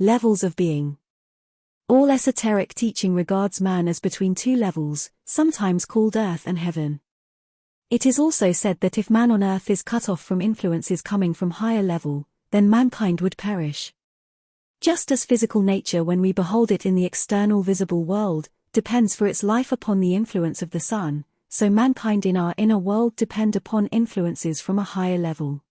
Levels of being. All esoteric teaching regards man as between two levels, sometimes called earth and heaven. It is also said that if man on earth is cut off from influences coming from higher level, then mankind would perish. Just as physical nature, when we behold it in the external visible world, depends for its life upon the influence of the sun, so mankind in our inner world depend upon influences from a higher level.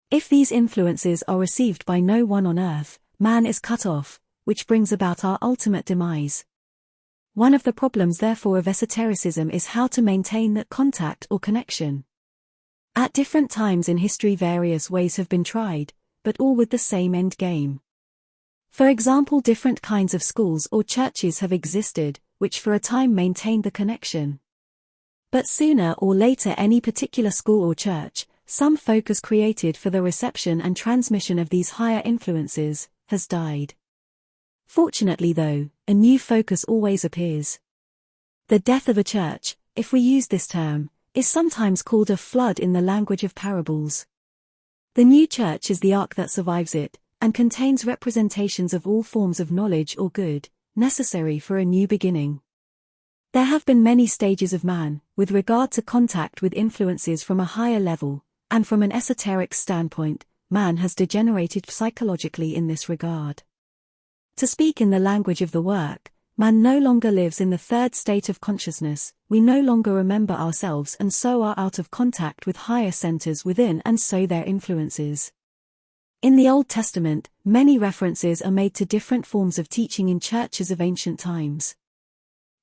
If these influences are received by no one on earth, man is cut off, which brings about our ultimate demise. One of the problems therefore of esotericism is how to maintain that contact or connection. At different times in history various ways have been tried, but all with the same end game. For example, different kinds of schools or churches have existed, which for a time maintained the connection. But sooner or later any particular school or church, some focus created for the reception and transmission of these higher influences, has died. Fortunately though, a new focus always appears. The death of a church, if we use this term, is sometimes called a flood in the language of parables. The new church is the ark that survives it, and contains representations of all forms of knowledge or good, necessary for a new beginning. There have been many stages of man, with regard to contact with influences from a higher level, and from an esoteric standpoint, man has degenerated psychologically in this regard. To speak in the language of the work, man no longer lives in the third state of consciousness, we no longer remember ourselves and so are out of contact with higher centers within and so their influences. In the Old Testament, many references are made to different forms of teaching in churches of ancient times.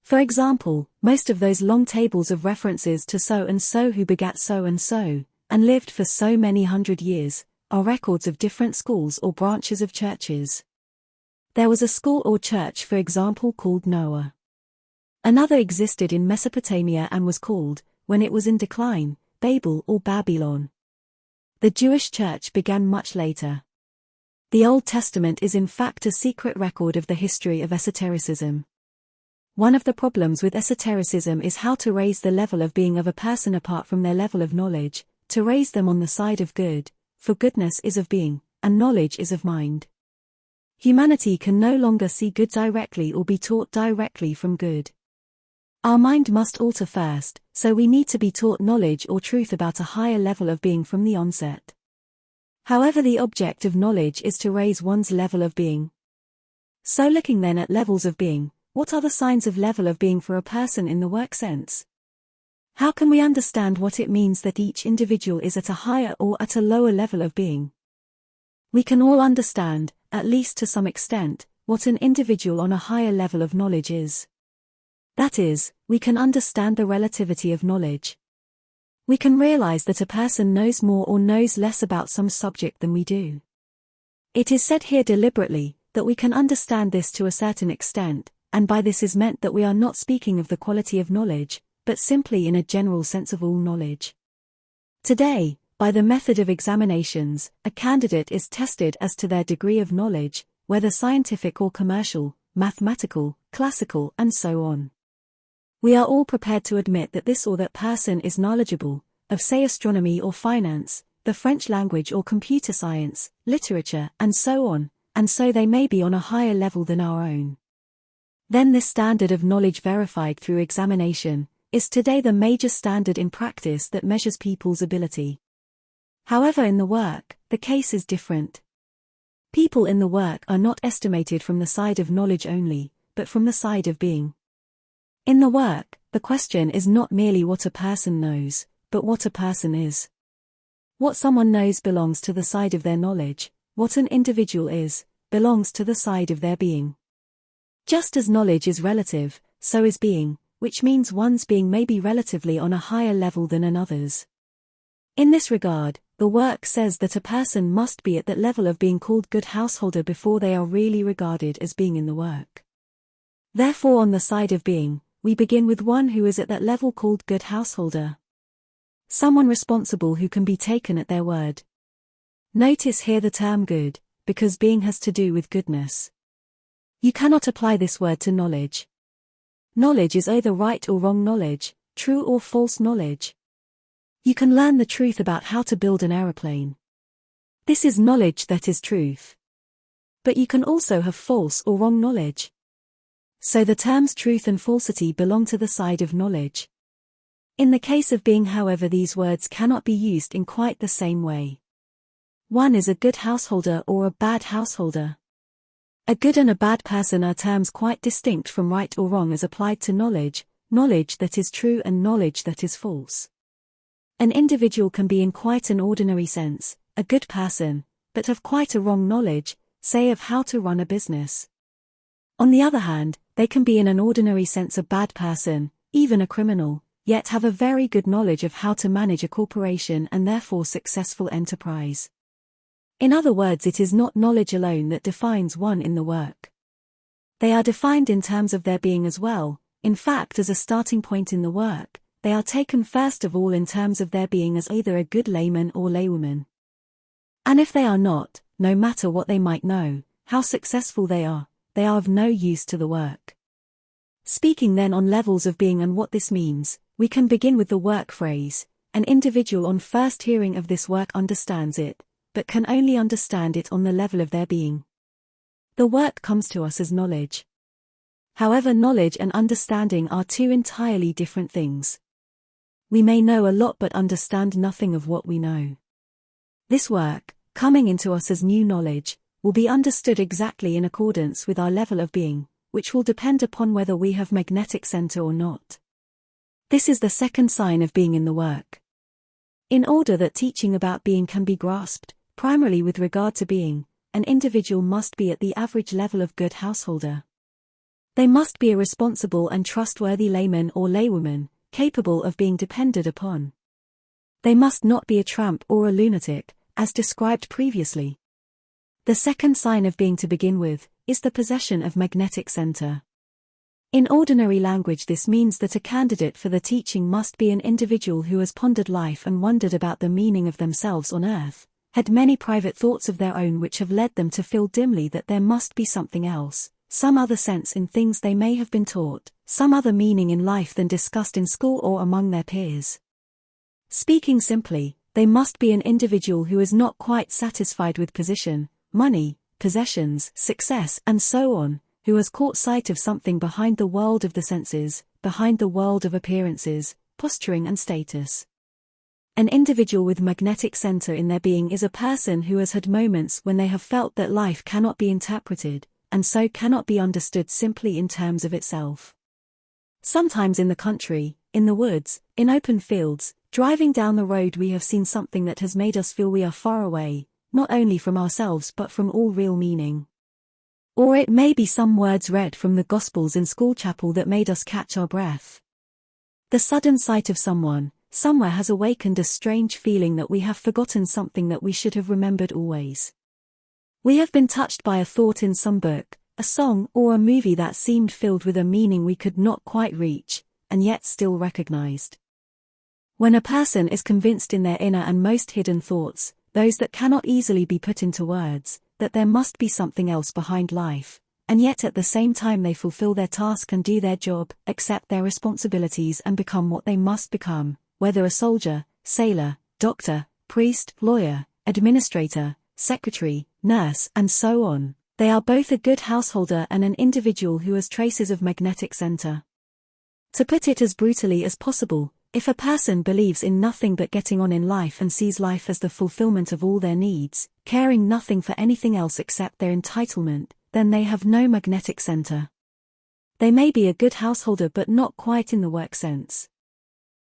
For example, most of those long tables of references to so-and-so who begat so-and-so, and lived for so many hundred years, are records of different schools or branches of churches. There was a school or church, for example, called Noah. Another existed in Mesopotamia and was called, when it was in decline, Babel or Babylon. The Jewish church began much later. The Old Testament is in fact a secret record of the history of esotericism. One of the problems with esotericism is how to raise the level of being of a person apart from their level of knowledge, to raise them on the side of good, for goodness is of being, and knowledge is of mind. Humanity can no longer see good directly or be taught directly from good. Our mind must alter first, so we need to be taught knowledge or truth about a higher level of being from the onset. However, the object of knowledge is to raise one's level of being. So looking then at levels of being, what are the signs of level of being for a person in the work sense? How can we understand what it means that each individual is at a higher or at a lower level of being? We can all understand, at least to some extent, what an individual on a higher level of knowledge is. That is, we can understand the relativity of knowledge. We can realize that a person knows more or knows less about some subject than we do. It is said here deliberately, that we can understand this to a certain extent, and by this is meant that we are not speaking of the quality of knowledge, but simply in a general sense of all knowledge. Today, by the method of examinations, a candidate is tested as to their degree of knowledge, whether scientific or commercial, mathematical, classical, and so on. We are all prepared to admit that this or that person is knowledgeable, of say astronomy or finance, the French language or computer science, literature, and so on, and so they may be on a higher level than our own. Then this standard of knowledge verified through examination, is today the major standard in practice that measures people's ability. However, in the work, the case is different. People in the work are not estimated from the side of knowledge only, but from the side of being. In the work, the question is not merely what a person knows, but what a person is. What someone knows belongs to the side of their knowledge, what an individual is, belongs to the side of their being. Just as knowledge is relative, so is being, which means one's being may be relatively on a higher level than another's. In this regard, the work says that a person must be at that level of being called good householder before they are really regarded as being in the work. Therefore, on the side of being, we begin with one who is at that level called good householder. Someone responsible who can be taken at their word. Notice here the term good, because being has to do with goodness. You cannot apply this word to knowledge. Knowledge is either right or wrong knowledge, true or false knowledge. You can learn the truth about how to build an aeroplane. This is knowledge that is truth. But you can also have false or wrong knowledge. So the terms truth and falsity belong to the side of knowledge. In the case of being, however, these words cannot be used in quite the same way. One is a good householder or a bad householder. A good and a bad person are terms quite distinct from right or wrong as applied to knowledge, knowledge that is true and knowledge that is false. An individual can be in quite an ordinary sense, a good person, but have quite a wrong knowledge, say of how to run a business. On the other hand, they can be in an ordinary sense a bad person, even a criminal, yet have a very good knowledge of how to manage a corporation and therefore successful enterprise. In other words, it is not knowledge alone that defines one in the work. They are defined in terms of their being as well. In fact, as a starting point in the work, they are taken first of all in terms of their being as either a good layman or laywoman. And if they are not, no matter what they might know, how successful they are of no use to the work. Speaking then on levels of being and what this means, we can begin with the work phrase. An individual on first hearing of this work understands it, but can only understand it on the level of their being. The work comes to us as knowledge. However, knowledge and understanding are two entirely different things. We may know a lot but understand nothing of what we know. This work, coming into us as new knowledge, will be understood exactly in accordance with our level of being, which will depend upon whether we have magnetic center or not. This is the second sign of being in the work. In order that teaching about being can be grasped, primarily with regard to being, an individual must be at the average level of good householder. They must be a responsible and trustworthy layman or laywoman, capable of being depended upon. They must not be a tramp or a lunatic, as described previously. The second sign of being to begin with, is the possession of magnetic center. In ordinary language, this means that a candidate for the teaching must be an individual who has pondered life and wondered about the meaning of themselves on earth, had many private thoughts of their own which have led them to feel dimly that there must be something else, some other sense in things they may have been taught, some other meaning in life than discussed in school or among their peers. Speaking simply, they must be an individual who is not quite satisfied with position, money, possessions, success, and so on, who has caught sight of something behind the world of the senses, behind the world of appearances, posturing and status. An individual with magnetic center in their being is a person who has had moments when they have felt that life cannot be interpreted, and so cannot be understood simply in terms of itself. Sometimes in the country, in the woods, in open fields, driving down the road, we have seen something that has made us feel we are far away, not only from ourselves but from all real meaning. Or it may be some words read from the Gospels in school chapel that made us catch our breath. The sudden sight of someone, somewhere has awakened a strange feeling that we have forgotten something that we should have remembered always. We have been touched by a thought in some book, a song or a movie that seemed filled with a meaning we could not quite reach, and yet still recognized. When a person is convinced in their inner and most hidden thoughts, those that cannot easily be put into words, that there must be something else behind life, and yet at the same time they fulfill their task and do their job, accept their responsibilities and become what they must become, whether a soldier, sailor, doctor, priest, lawyer, administrator, secretary, nurse, and so on. They are both a good householder and an individual who has traces of magnetic center. To put it as brutally as possible, if a person believes in nothing but getting on in life and sees life as the fulfillment of all their needs, caring nothing for anything else except their entitlement, then they have no magnetic center. They may be a good householder but not quite in the work sense.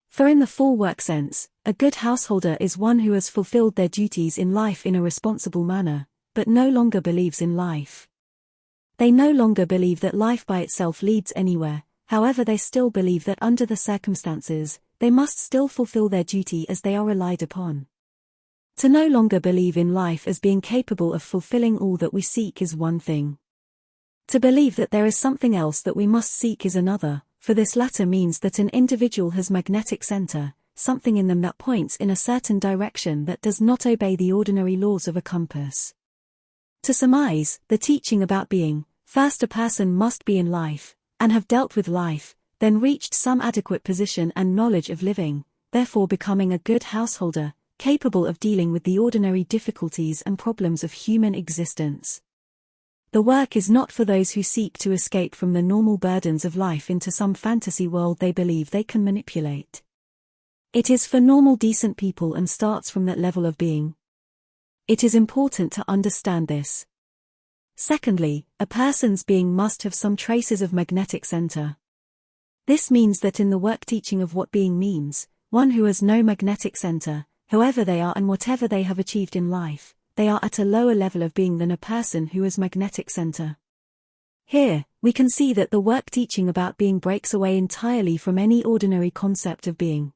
For in the full work sense, a good householder is one who has fulfilled their duties in life in a responsible manner, but no longer believes in life. They no longer believe that life by itself leads anywhere, however they still believe that under the circumstances, they must still fulfill their duty as they are relied upon. To no longer believe in life as being capable of fulfilling all that we seek is one thing. To believe that there is something else that we must seek is another, for this latter means that an individual has magnetic center, something in them that points in a certain direction that does not obey the ordinary laws of a compass. To surmise, the teaching about being, first a person must be in life, and have dealt with life, then reached some adequate position and knowledge of living, therefore becoming a good householder, capable of dealing with the ordinary difficulties and problems of human existence. The work is not for those who seek to escape from the normal burdens of life into some fantasy world they believe they can manipulate. It is for normal decent people and starts from that level of being. It is important to understand this. Secondly, a person's being must have some traces of magnetic center. This means that in the work teaching of what being means, one who has no magnetic center, whoever they are and whatever they have achieved in life, they are at a lower level of being than a person who has magnetic center. Here, we can see that the work teaching about being breaks away entirely from any ordinary concept of being.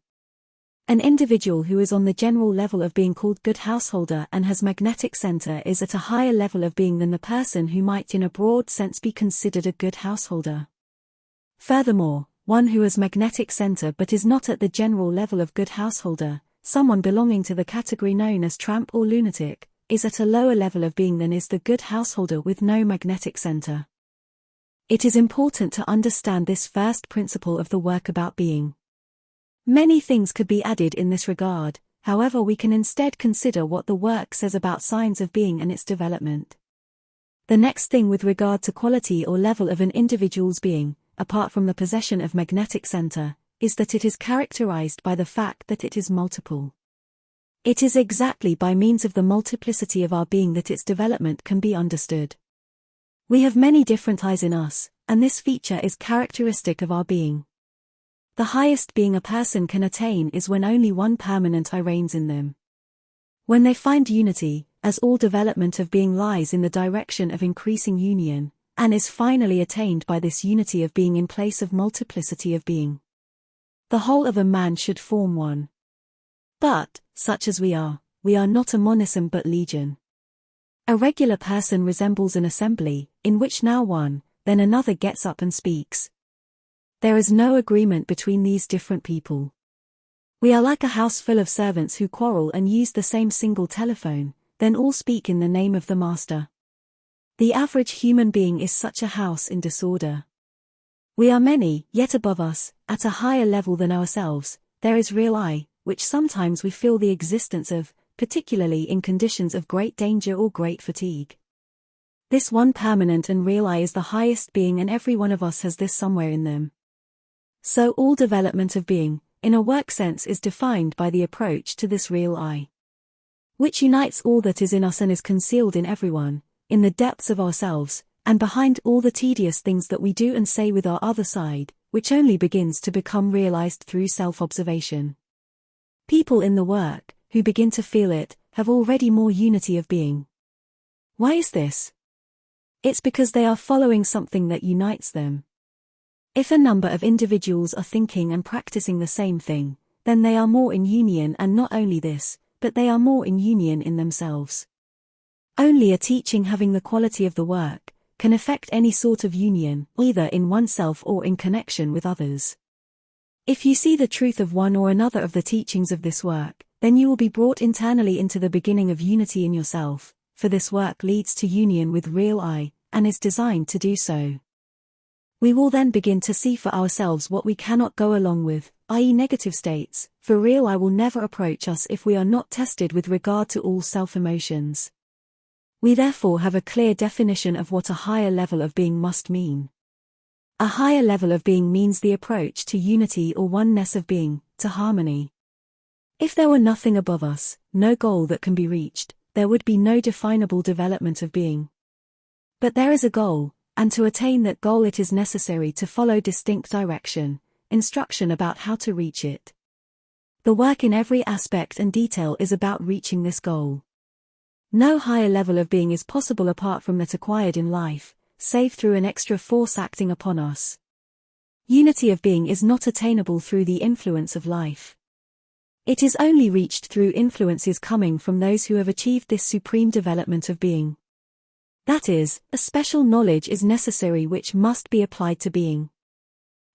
An individual who is on the general level of being called good householder and has magnetic center is at a higher level of being than the person who might in a broad sense be considered a good householder. Furthermore, one who has magnetic center but is not at the general level of good householder, someone belonging to the category known as tramp or lunatic, is at a lower level of being than is the good householder with no magnetic center. It is important to understand this first principle of the work about being. Many things could be added in this regard, however we can instead consider what the work says about signs of being and its development. The next thing with regard to quality or level of an individual's being, apart from the possession of magnetic center, is that it is characterized by the fact that it is multiple. It is exactly by means of the multiplicity of our being that its development can be understood. We have many different I's in us, and this feature is characteristic of our being. The highest being a person can attain is when only one permanent I reigns in them. When they find unity, as all development of being lies in the direction of increasing union, and is finally attained by this unity of being in place of multiplicity of being. The whole of a man should form one. But, such as we are not a monism but legion. A regular person resembles an assembly, in which now one, then another gets up and speaks. There is no agreement between these different people. We are like a house full of servants who quarrel and use the same single telephone, then all speak in the name of the master. The average human being is such a house in disorder. We are many, yet above us, at a higher level than ourselves, there is real I, which sometimes we feel the existence of, particularly in conditions of great danger or great fatigue. This one permanent and real I is the highest being, and every one of us has this somewhere in them. So all development of being, in a work sense, is defined by the approach to this real I, which unites all that is in us and is concealed in everyone, in the depths of ourselves, and behind all the tedious things that we do and say with our other side, which only begins to become realized through self-observation. People in the work, who begin to feel it, have already more unity of being. Why is this? It's because they are following something that unites them. If a number of individuals are thinking and practicing the same thing, then they are more in union, and not only this, but they are more in union in themselves. Only a teaching having the quality of the work can effect any sort of union, either in oneself or in connection with others. If you see the truth of one or another of the teachings of this work, then you will be brought internally into the beginning of unity in yourself, for this work leads to union with real I, and is designed to do so. We will then begin to see for ourselves what we cannot go along with, i.e. negative states, for real I will never approach us if we are not tested with regard to all self-emotions. We therefore have a clear definition of what a higher level of being must mean. A higher level of being means the approach to unity or oneness of being, to harmony. If there were nothing above us, no goal that can be reached, there would be no definable development of being. But there is a goal, and to attain that goal it is necessary to follow distinct direction, instruction about how to reach it. The work in every aspect and detail is about reaching this goal. No higher level of being is possible apart from that acquired in life, save through an extra force acting upon us. Unity of being is not attainable through the influence of life. It is only reached through influences coming from those who have achieved this supreme development of being. That is, a special knowledge is necessary which must be applied to being.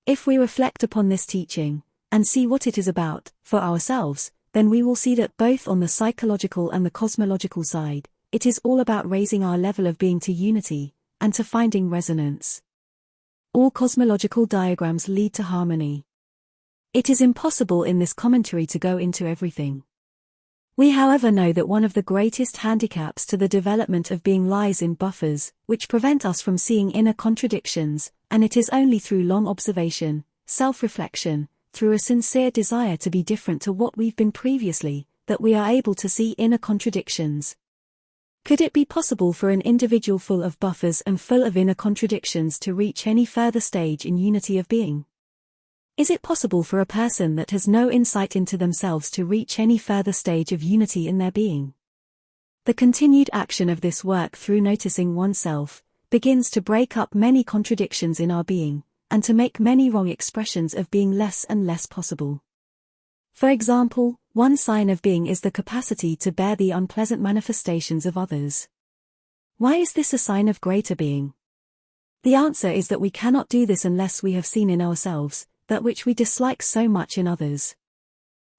If we reflect upon this teaching, and see what it is about, for ourselves, then we will see that both on the psychological and the cosmological side, it is all about raising our level of being to unity, and to finding resonance. All cosmological diagrams lead to harmony. It is impossible in this commentary to go into everything. We however know that one of the greatest handicaps to the development of being lies in buffers, which prevent us from seeing inner contradictions, and it is only through long observation, self-reflection, through a sincere desire to be different to what we've been previously, that we are able to see inner contradictions. Could it be possible for an individual full of buffers and full of inner contradictions to reach any further stage in unity of being? Is it possible for a person that has no insight into themselves to reach any further stage of unity in their being? The continued action of this work through noticing oneself begins to break up many contradictions in our being, and to make many wrong expressions of being less and less possible. For example, one sign of being is the capacity to bear the unpleasant manifestations of others. Why is this a sign of greater being? The answer is that we cannot do this unless we have seen in ourselves that which we dislike so much in others.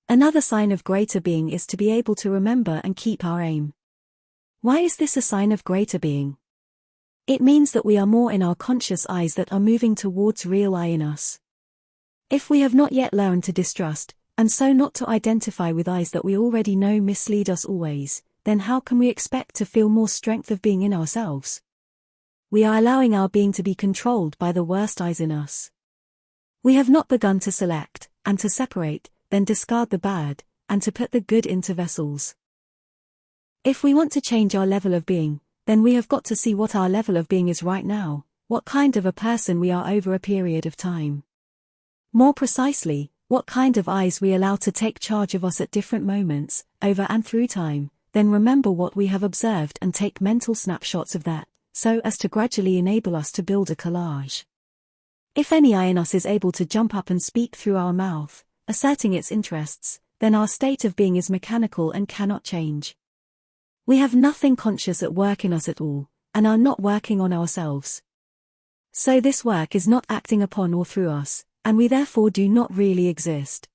Another sign of greater being is to be able to remember and keep our aim. Why is this a sign of greater being? It means that we are more in our conscious eyes that are moving towards real I in us. If we have not yet learned to distrust, and so not to identify with eyes that we already know mislead us always, then how can we expect to feel more strength of being in ourselves? We are allowing our being to be controlled by the worst eyes in us. We have not begun to select, and to separate, then discard the bad, and to put the good into vessels. If we want to change our level of being, then we have got to see what our level of being is right now, what kind of a person we are over a period of time. More precisely, what kind of eyes we allow to take charge of us at different moments, over and through time, then remember what we have observed and take mental snapshots of that, so as to gradually enable us to build a collage. If any eye in us is able to jump up and speak through our mouth, asserting its interests, then our state of being is mechanical and cannot change. We have nothing conscious at work in us at all, and are not working on ourselves. So this work is not acting upon or through us, and we therefore do not really exist.